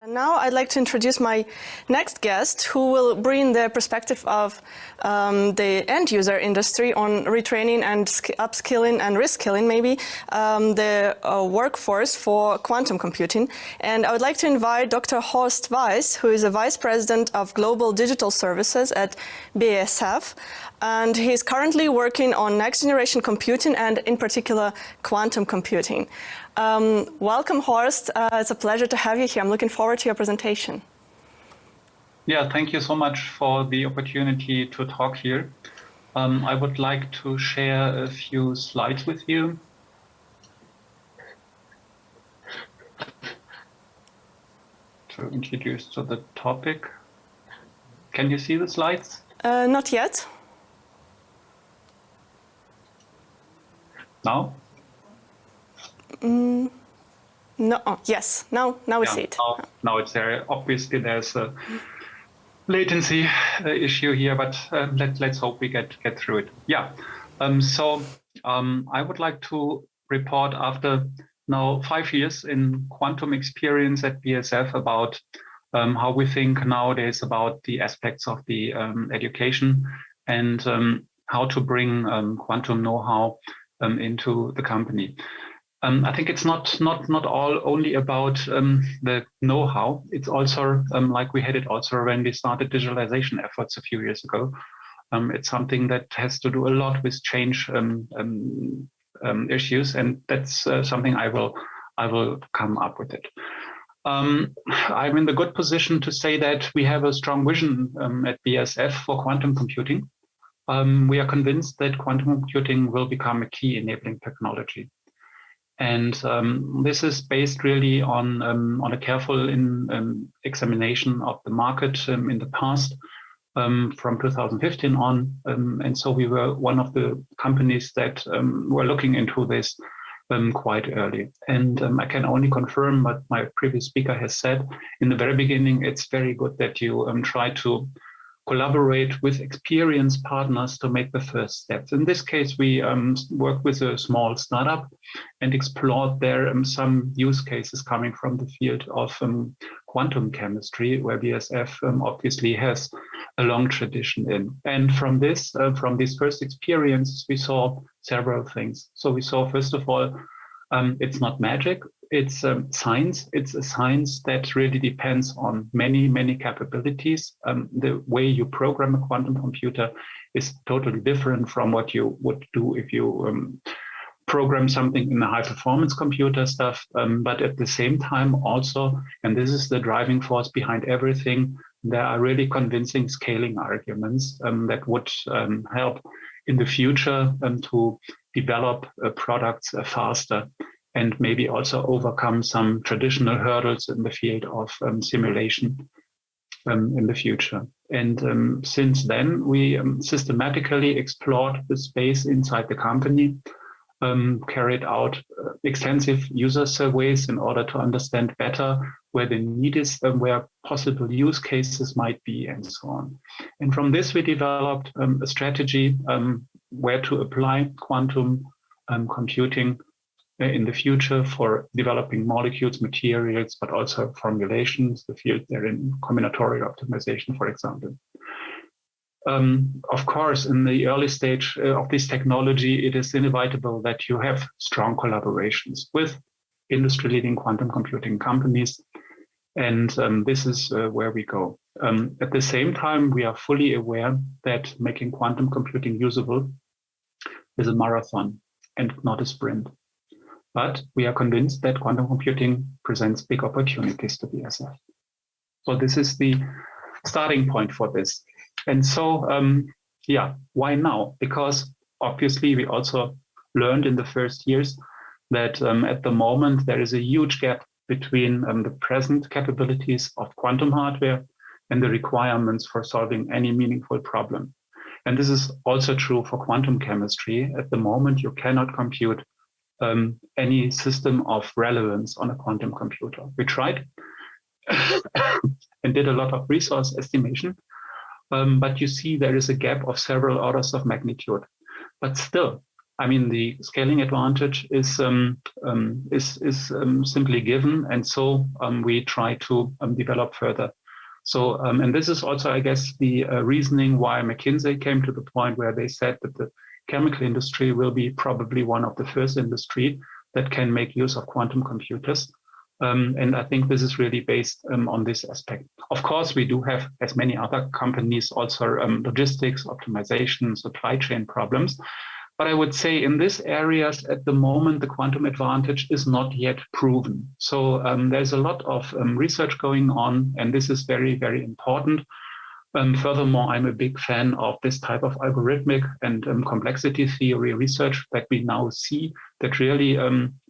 And now I'd like to introduce my next guest, who will bring the perspective of the end-user industry on retraining and upskilling and reskilling, maybe, the workforce for quantum computing. And I would like to invite Dr. Horst Weiss, who is a Vice President of Global Digital Services at BASF. And he's currently working on next-generation computing and, in particular, quantum computing. Welcome, Horst. It's a pleasure to have you here. I'm looking forward to your presentation. Yeah, thank you so much for the opportunity to talk here. I would like to share a few slides with you. To introduce to the topic. Can you see the slides? Not yet. Now? No. Oh, yes. Now we see it. Now it's there. Obviously, there's a latency issue here, but let's hope we get through it. Yeah. I would like to report after now 5 years in quantum experience at BASF about how we think nowadays about the aspects of the education and how to bring quantum know-how into the company. I think it's not all only about the know-how. It's also like we had it also when we started digitalization efforts a few years ago. It's something that has to do a lot with change issues, and that's something I will come up with it. I'm in the good position to say that we have a strong vision at BASF for quantum computing. We are convinced that quantum computing will become a key enabling technology. And this is based really on a careful examination of the market in the past from 2015 on. And so we were one of the companies that were looking into this quite early. And I can only confirm what my previous speaker has said. In the very beginning, it's very good that you try to collaborate with experienced partners to make the first steps. In this case, we worked with a small startup and explored there some use cases coming from the field of quantum chemistry, where BASF obviously has a long tradition in. And from these first experiences, we saw several things. So we saw, first of all, it's not magic. It's science. It's a science that really depends on many capabilities. The way you program a quantum computer is totally different from what you would do if you program something in a high-performance computer stuff. But at the same time also, and this is the driving force behind everything, there are really convincing scaling arguments that would help in the future to develop products faster, and maybe also overcome some traditional hurdles in the field of simulation in the future. And since then, we systematically explored the space inside the company, carried out extensive user surveys in order to understand better where the need is and where possible use cases might be, and so on. And from this, we developed a strategy where to apply quantum computing in the future for developing molecules, materials, but also formulations, the field there in combinatorial optimization, for example. Of course, in the early stage of this technology, it is inevitable that you have strong collaborations with industry-leading quantum computing companies. And this is where we go. At the same time, we are fully aware that making quantum computing usable is a marathon and not a sprint. But we are convinced that quantum computing presents big opportunities to BASF. So this is the starting point for this. And so, why now? Because obviously we also learned in the first years that at the moment there is a huge gap between the present capabilities of quantum hardware and the requirements for solving any meaningful problem. And this is also true for quantum chemistry. At the moment, you cannot compute any system of relevance on a quantum computer. We tried and did a lot of resource estimation, but you see there is a gap of several orders of magnitude. But still, I mean, the scaling advantage is simply given, and so we try to develop further. So, and this is also, I guess, the reasoning why McKinsey came to the point where they said that the chemical industry will be probably one of the first industry that can make use of quantum computers. And I think this is really based on this aspect. Of course, we do have, as many other companies, also logistics, optimization, supply chain problems. But I would say in these areas at the moment, the quantum advantage is not yet proven. So there's a lot of research going on, and this is very, very important. Furthermore, I'm a big fan of this type of algorithmic and complexity theory research that we now see that really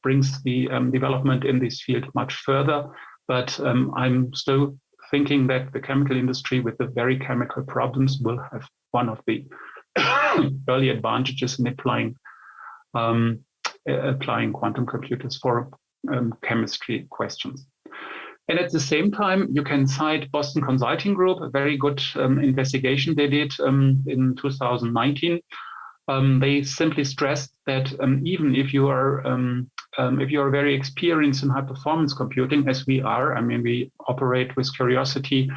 brings the development in this field much further. But I'm still thinking that the chemical industry with the very chemical problems will have one of the early advantages in applying quantum computers for chemistry questions. And at the same time, you can cite Boston Consulting Group, a very good investigation they did in 2019. They simply stressed that even if you are very experienced in high performance computing, as we are, I mean, we operate with Curiosity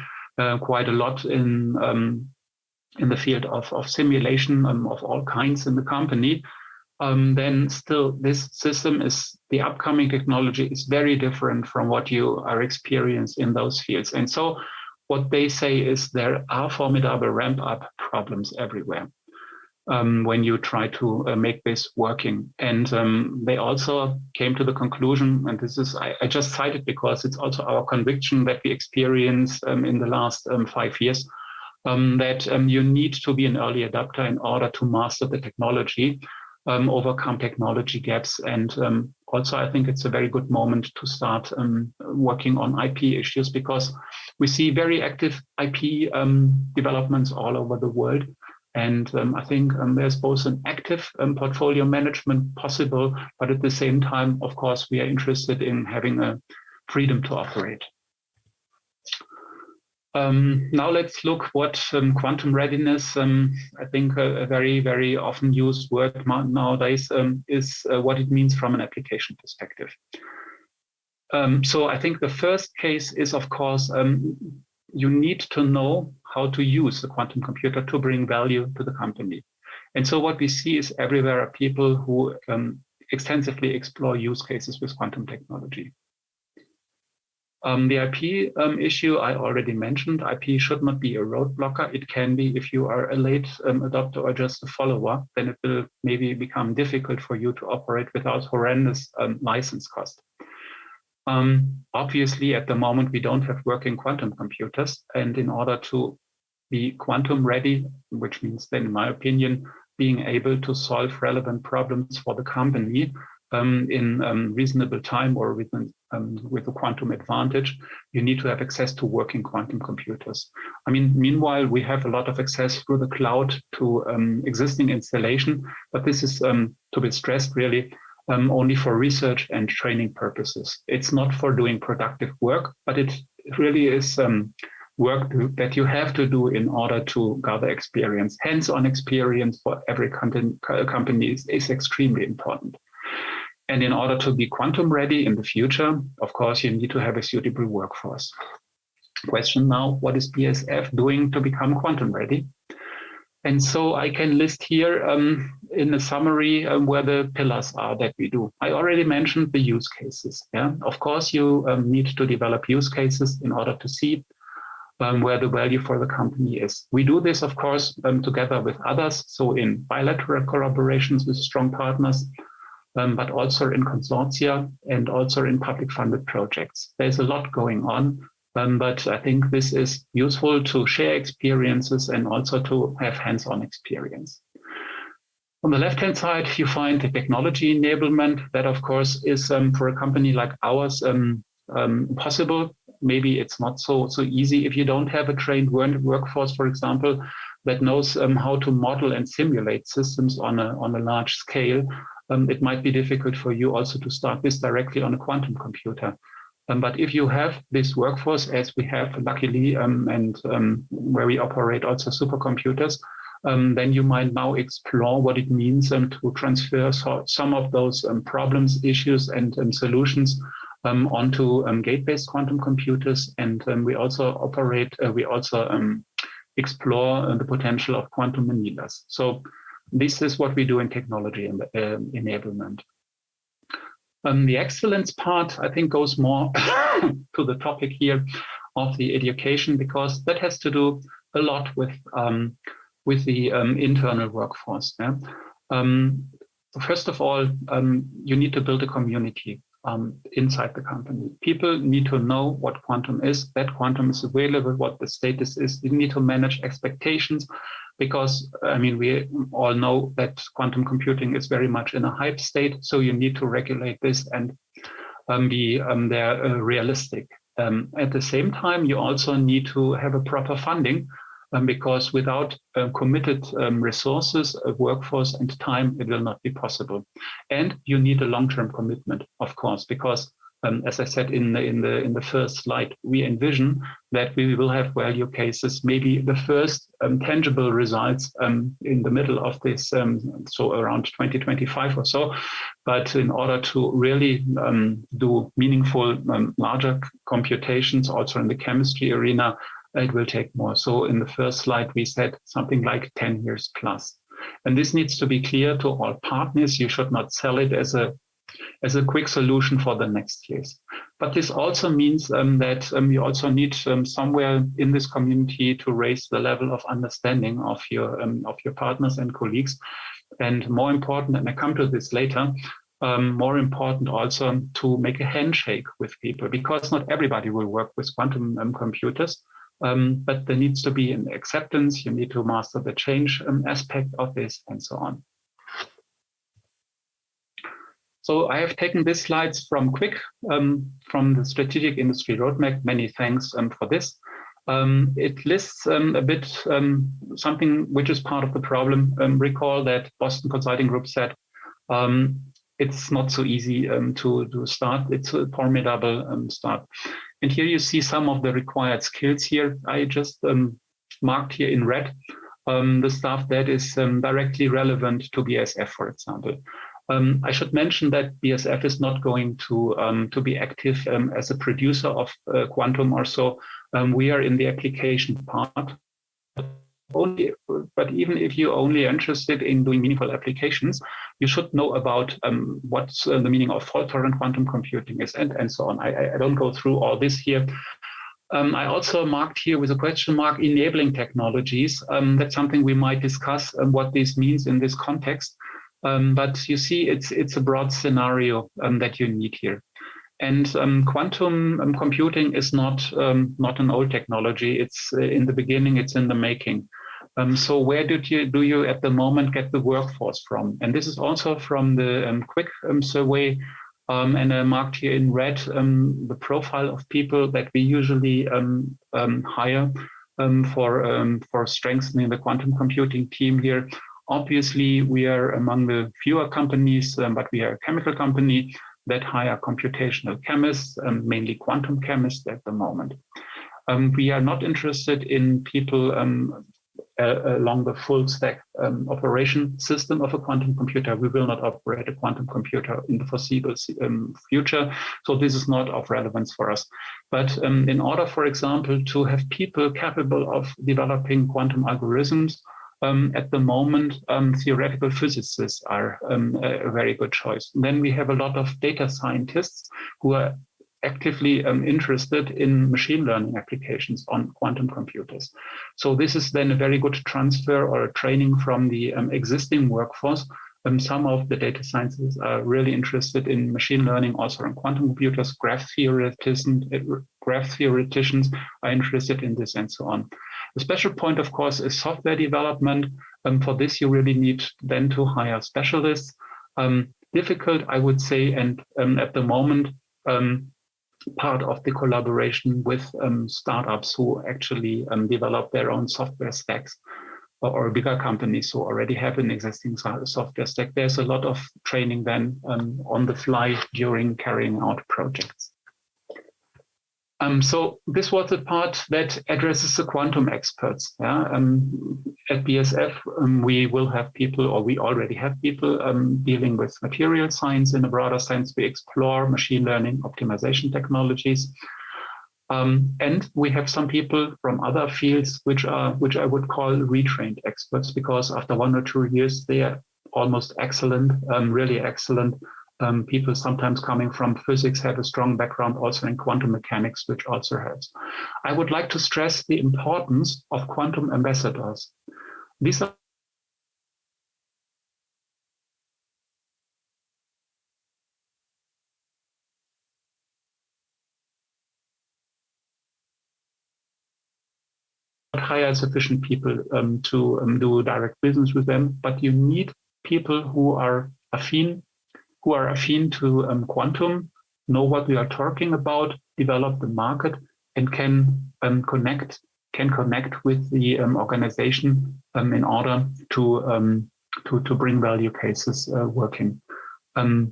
quite a lot in the field of simulation of all kinds in the company, then still this system is, the upcoming technology is very different from what you are experienced in those fields. And so what they say is there are formidable ramp up problems everywhere when you try to make this working. And they also came to the conclusion, and this is, I just cited because it's also our conviction that we experienced in the last 5 years, that you need to be an early adopter in order to master the technology, overcome technology gaps. And also, I think it's a very good moment to start working on IP issues, because we see very active IP developments all over the world. And I think there's both an active portfolio management possible, but at the same time, of course, we are interested in having a freedom to operate. Now let's look what quantum readiness, I think a very, very often used word nowadays, is what it means from an application perspective. So I think the first case is, of course, you need to know how to use the quantum computer to bring value to the company. And so what we see is everywhere are people who extensively explore use cases with quantum technology. The IP issue I already mentioned. IP should not be a roadblocker. It can be if you are a late adopter or just a follower, then it will maybe become difficult for you to operate without horrendous license cost. Obviously, at the moment, we don't have working quantum computers. And in order to be quantum ready, which means then, in my opinion, being able to solve relevant problems for the company in reasonable time or with a quantum advantage, you need to have access to working quantum computers. I mean, meanwhile, we have a lot of access through the cloud to existing installation, but this is, to be stressed really, only for research and training purposes. It's not for doing productive work, but it really is work that you have to do in order to gather experience. Hands-on experience for every company is extremely important. And in order to be quantum ready in the future, of course, you need to have a suitable workforce. Question now, what is BASF doing to become quantum ready? And so I can list here in a summary where the pillars are that we do. I already mentioned the use cases. Yeah? Of course, you need to develop use cases in order to see where the value for the company is. We do this, of course, together with others. So in bilateral collaborations with strong partners, but also in consortia and also in public funded projects. There's a lot going on, but I think this is useful to share experiences and also to have hands-on experience. On the left-hand side, you find the technology enablement. That, of course, is for a company like ours possible. Maybe it's not so easy if you don't have a trained workforce, for example, that knows how to model and simulate systems on a large scale. It might be difficult for you also to start this directly on a quantum computer. But if you have this workforce, as we have luckily, and where we operate also supercomputers, then you might now explore what it means to transfer some of those problems, issues, and solutions onto gate-based quantum computers. And we also explore the potential of quantum annealers. So this is what we do in technology enablement. The excellence part, I think, goes more to the topic here of the education, because that has to do a lot with the internal workforce. Yeah? First of all, you need to build a community inside the company. People need to know what quantum is, that quantum is available, what the status is. You need to manage expectations, because I mean, we all know that quantum computing is very much in a hype state. So you need to regulate this and be realistic. At the same time, you also need to have a proper funding, because without committed resources, workforce, and time, it will not be possible. And you need a long-term commitment, of course, because as I said in the first slide, we envision that we will have value cases, maybe the first tangible results in the middle of this, so around 2025 or so. But in order to really do meaningful, larger computations, also in the chemistry arena, it will take more. So in the first slide, we said something like 10 years plus. And this needs to be clear to all partners. You should not sell it as a quick solution for the next years. But this also means that you also need somewhere in this community to raise the level of understanding of your partners and colleagues. And more important, and I come to this later, more important also to make a handshake with people, because not everybody will work with quantum computers. But there needs to be an acceptance. You need to master the change aspect of this, and so on. So I have taken these slides from Quick, from the Strategic Industry Roadmap. Many thanks for this. It lists a bit something which is part of the problem. Recall that Boston Consulting Group said it's not so easy to start. It's a formidable start. And here you see some of the required skills here. I just marked here in red the stuff that is directly relevant to BASF, for example. I should mention that BASF is not going to be active as a producer of quantum or so. We are in the application part. But even if you're only interested in doing meaningful applications, you should know about what's the meaning of fault-tolerant quantum computing is, and so on. I don't go through all this here. I also marked here with a question mark enabling technologies. That's something we might discuss what this means in this context. But you see, it's a broad scenario that you need here. And quantum computing is not an old technology. It's in the beginning, it's in the making. So where do you at the moment get the workforce from? And this is also from the Quick survey. And I marked here in red the profile of people that we usually hire for strengthening the quantum computing team here. Obviously, we are among the fewer companies, but we are a chemical company that hire computational chemists, mainly quantum chemists at the moment. We are not interested in people along the full stack operation system of a quantum computer. We will not operate a quantum computer in the foreseeable future. So this is not of relevance for us. But in order, for example, to have people capable of developing quantum algorithms, at the moment, theoretical physicists are a very good choice. And then we have a lot of data scientists who are actively interested in machine learning applications on quantum computers. So this is then a very good transfer or a training from the existing workforce. Some of the data scientists are really interested in machine learning, also on quantum computers. Graph theoreticians are interested in this, and so on. The special point, of course, is software development. For this, you really need then to hire specialists. Difficult, I would say, and at the moment, part of the collaboration with startups who actually develop their own software stacks, or bigger companies who already have an existing software stack. There's a lot of training then on the fly during carrying out projects. So this was the part that addresses the quantum experts. Yeah? At BASF, we will have people, or we already have people dealing with material science in a broader sense. We explore machine learning optimization technologies. And we have some people from other fields, which I would call retrained experts, because after 1 or 2 years, they are almost excellent, really excellent. People sometimes coming from physics have a strong background also in quantum mechanics, which also helps. I would like to stress the importance of quantum ambassadors. These are not hire sufficient people to do direct business with them, but you need people who are affine to quantum, know what we are talking about, develop the market, and can connect with the organization in order to bring value cases working.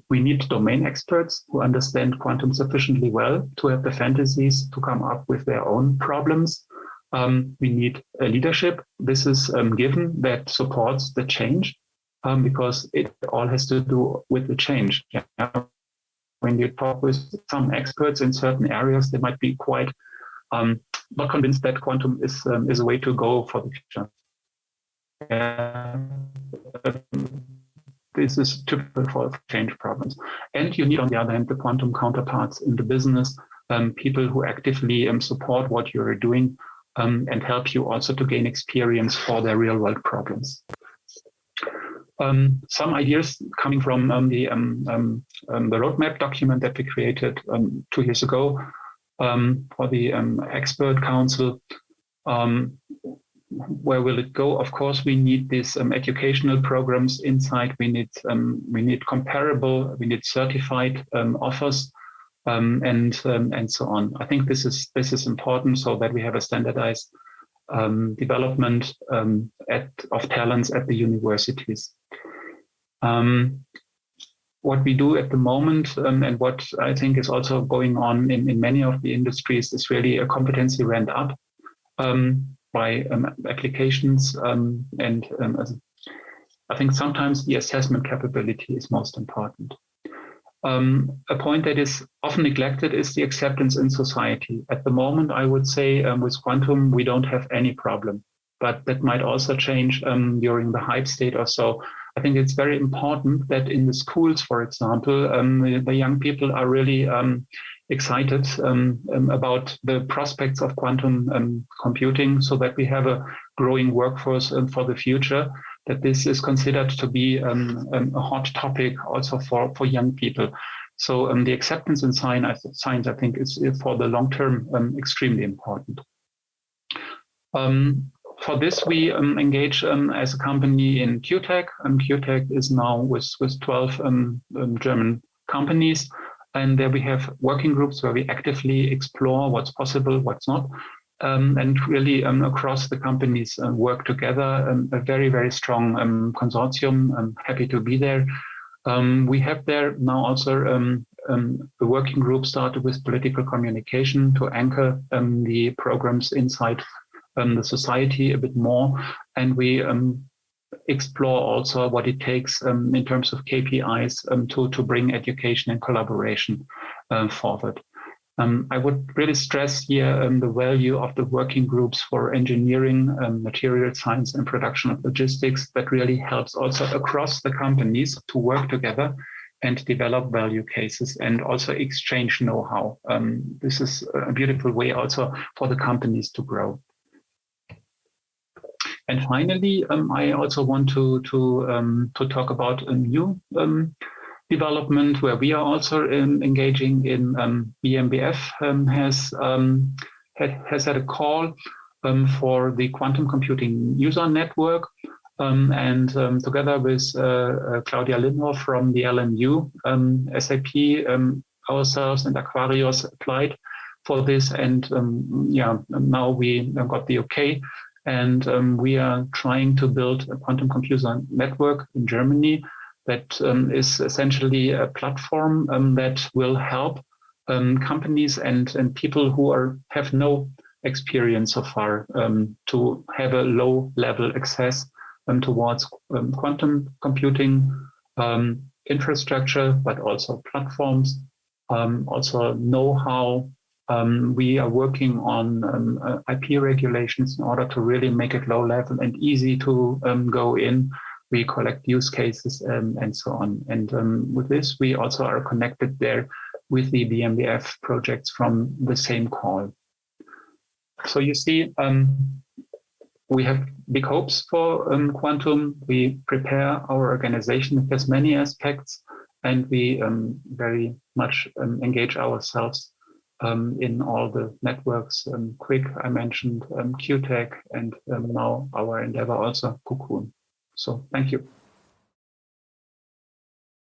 We need domain experts who understand quantum sufficiently well to have the fantasies to come up with their own problems. We need a leadership. This is given that supports the change. Because it all has to do with the change. Yeah? When you talk with some experts in certain areas, they might be quite not convinced that quantum is a way to go for the future. This is typical for change problems. And you need, on the other hand, the quantum counterparts in the business, people who actively support what you're doing and help you also to gain experience for their real world problems. Some ideas coming from the roadmap document that we created 2 years ago for the expert council. Where will it go? Of course, we need these educational programs inside. We need comparable, we need certified offers, and so on. I think this is important so that we have a standardized development of talents at the universities. What we do at the moment and what I think is also going on in many of the industries is really a competency ramp up by applications and I think sometimes the assessment capability is most important. A point that is often neglected is the acceptance in society. At the moment, I would say with quantum, we don't have any problem, but that might also change during the hype state or so. I think it's very important that in the schools, for example, the young people are really excited about the prospects of quantum computing so that we have a growing workforce for the future, that this is considered to be a hot topic also for young people. So the acceptance in science, I think, is for the long term extremely important. For this, we engage as a company in QTech. QTech is now with 12 German companies. And there we have working groups where we actively explore what's possible, what's not, and really across the companies work together. A very, very strong consortium. I'm happy to be there. We have there now also a working group started with political communication to anchor the programs inside the society a bit more. And we explore also what it takes in terms of KPIs to bring education and collaboration forward. I would really stress here the value of the working groups for engineering, material science, and production of logistics that really helps also across the companies to work together and develop value cases and also exchange know-how. This is a beautiful way also for the companies to grow. And finally, I also want to talk about a new development where we are also engaging in. BMBF has had a call for the quantum computing user network, and together with Claudia Lindhoff from the LMU, SAP, ourselves, and Aquarius applied for this, and now we got the okay. And we are trying to build a quantum computer network in Germany that is essentially a platform that will help companies and people who have no experience so far to have a low level access towards quantum computing infrastructure, but also platforms, also know-how. We are working on IP regulations in order to really make it low level and easy to go in. We collect use cases and so on. And with this, we also are connected there with the BMBF projects from the same call. So you see, we have big hopes for quantum. We prepare our organization. It has many aspects, and we very much engage ourselves in all the networks. Quick, I mentioned QTech, and now our endeavor also Cocoon. So thank you.